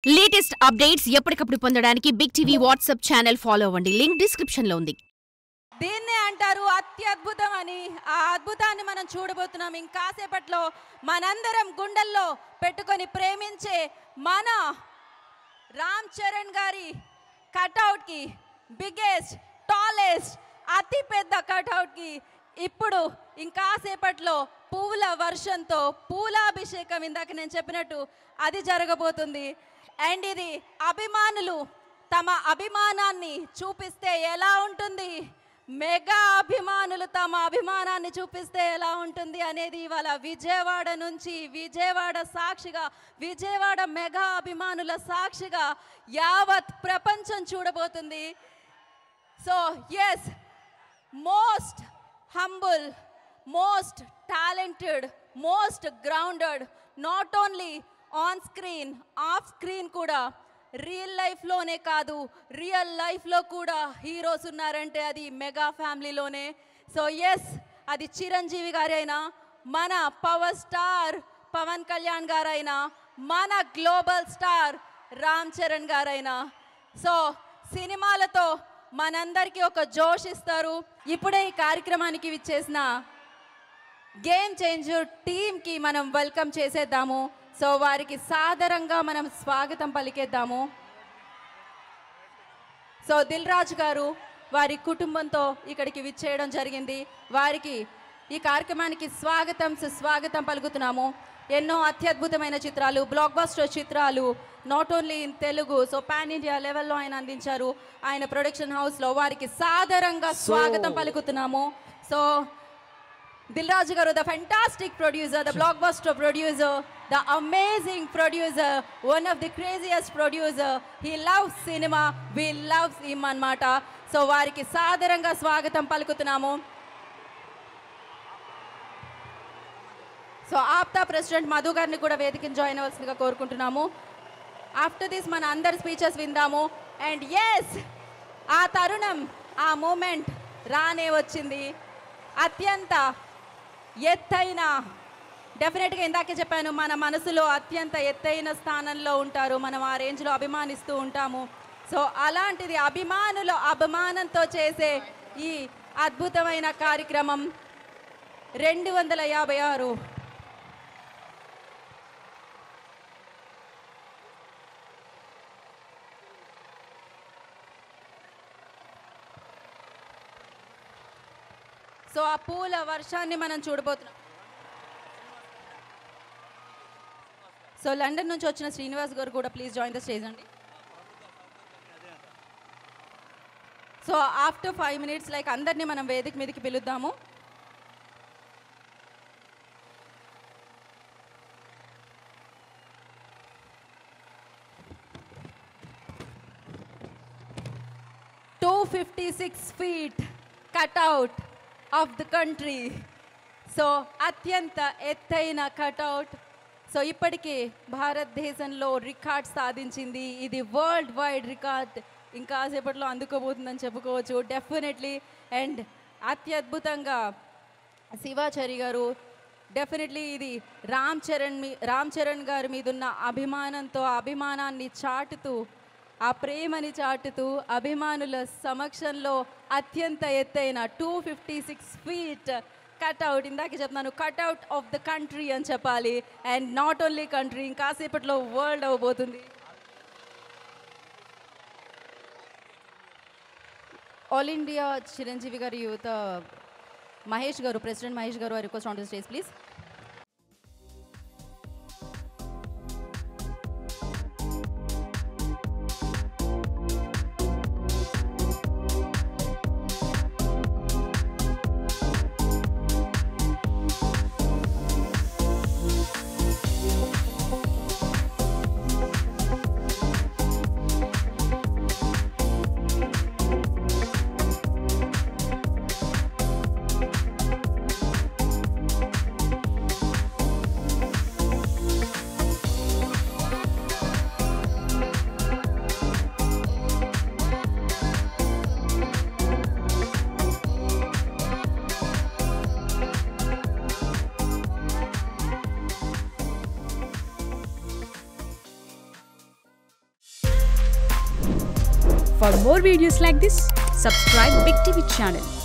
Latest updates ఎప్పటికప్పుడు పొందడానికి Big TV WhatsApp channel follow అవ్వండి. లింక్ డిస్క్రిప్షన్ లో ఉంది. దీన్నే అంటారు అత్యద్భుతం అని. ఆ అద్భుతాన్ని మనం చూడబోతున్నాం ఇంకాసేపట్లో. మనందరం గుండెల్లో పెట్టుకొని ప్రేమించే మన రామ్ చరణ్ గారి కట్అవుట్కి, బిగ్గెస్ట్, టాలెస్ట్, అతి పెద్ద కట్అవుట్కి ఇప్పుడు ఇంకాసేపట్లో పువ్వుల వర్షంతో పూలాభిషేకం, ఇందాక నేను చెప్పినట్టు అది జరగబోతుంది. అండ్ ఇది అభిమానులు తమ అభిమానాన్ని చూపిస్తే ఎలా ఉంటుంది, మెగా అభిమానులు తమ అభిమానాన్ని చూపిస్తే ఎలా ఉంటుంది అనేది ఇవాళ విజయవాడ నుంచి, విజయవాడ సాక్షిగా, విజయవాడ మెగా అభిమానుల సాక్షిగా యావత్ ప్రపంచం చూడబోతుంది. So yes, most humble, most talented, most grounded, not only on screen, off screen కూడా, రియల్ లైఫ్లోనే కాదు రియల్ లైఫ్లో కూడా హీరోస్ ఉన్నారంటే అది మెగా ఫ్యామిలీలోనే. సో ఎస్, అది చిరంజీవి గారైనా, మన పవర్ స్టార్ పవన్ కళ్యాణ్ గారైనా, మన గ్లోబల్ స్టార్ రామ్ చరణ్ గారైనా. సో సినిమాలతో మనందరికీ ఒక జోష్ ఇస్తారు. ఇప్పుడే ఈ కార్యక్రమానికి విచ్చేసిన గేమ్ చేంజర్ టీమ్కి మనం వెల్కమ్ చేసేద్దాము. సో వారికి సాదరంగా మనం స్వాగతం పలికేద్దాము. సో దిల్ రాజు గారు వారి కుటుంబంతో ఇక్కడికి విచ్చేయడం జరిగింది. వారికి ఈ కార్యక్రమానికి స్వాగతం సుస్వాగతం పలుకుతున్నాము. ఎన్నో అత్యద్భుతమైన చిత్రాలు, బ్లాక్ బస్టర్ చిత్రాలు, not only in Telugu, so pan India లెవెల్లో ఆయన అందించారు ఆయన ప్రొడక్షన్ హౌస్లో. వారికి సాదరంగా స్వాగతం పలుకుతున్నాము. సో దిల్ రాజు గారు, the fantastic producer, the blockbuster producer, the amazing producer, one of the craziest producer. He loves cinema, we love him అన్నమాట. సో వారికి సాదరంగా స్వాగతం పలుకుతున్నాము. సో ఆప్తా ప్రెసిడెంట్ మధు గారిని కూడా వేదికను జాయిన్ అవ్వాల్సిందిగా కోరుకుంటున్నాము. ఆఫ్టర్ దిస్ మన అందరి స్పీచెస్ విందాము. అండ్ ఎస్, ఆ తరుణం, ఆ మూమెంట్ రానే వచ్చింది. అత్యంత ఎత్తైన, డెఫినెట్గా ఇందాకే చెప్పాను, మన మనసులో అత్యంత ఎత్తైన స్థానంలో ఉంటారు, మనం ఆ రేంజ్లో అభిమానిస్తూ ఉంటాము. సో అలాంటిది అభిమానుల అభిమానంతో చేసే ఈ అద్భుతమైన కార్యక్రమం 256 సో ఆ పూల వర్షాన్ని మనం చూడబోతున్నాం. సో లండన్ నుంచి వచ్చిన శ్రీనివాస్ గారు కూడా ప్లీజ్ జాయిన్ ద స్టేజ్ అండి. సో ఆఫ్టర్ 5 minutes లైక్ అందరినీ మనం వేదిక మీదకి పిలుద్దాము. "256 feet cutout of the country." So అత్యంత ఎత్తైన కట్అవుట్. సో ఇప్పటికీ భారతదేశంలో రికార్డ్ సాధించింది. ఇది వరల్డ్ వైడ్ రికార్డ్, ఇంకా సేపట్లో అందుకోబోతుందని చెప్పుకోవచ్చు డెఫినెట్లీ. అండ్ అత్యద్భుతంగా శివాచారి గారు, డెఫినెట్లీ ఇది రామ్ చరణ్ గారి మీద ఉన్న అభిమానంతో, అభిమానాన్ని చాటుతూ, ఆ ప్రేమని చాటుతూ అభిమానుల సమక్షంలో అత్యంత ఎత్తైన 256 feet కట్అవుట్. ఇందాక చెప్తున్నాను, కట్అవుట్ ఆఫ్ ద కంట్రీ అని చెప్పాలి. అండ్ నాట్ ఓన్లీ కంట్రీ, ఇంకాసేపట్లో వరల్డ్ అవ్వబోతుంది. ఆల్ ఇండియా చిరంజీవి గారి యువత Mahesh garu, president Mahesh garu, I request on the stage please. For more videos like this, subscribe Big TV channel.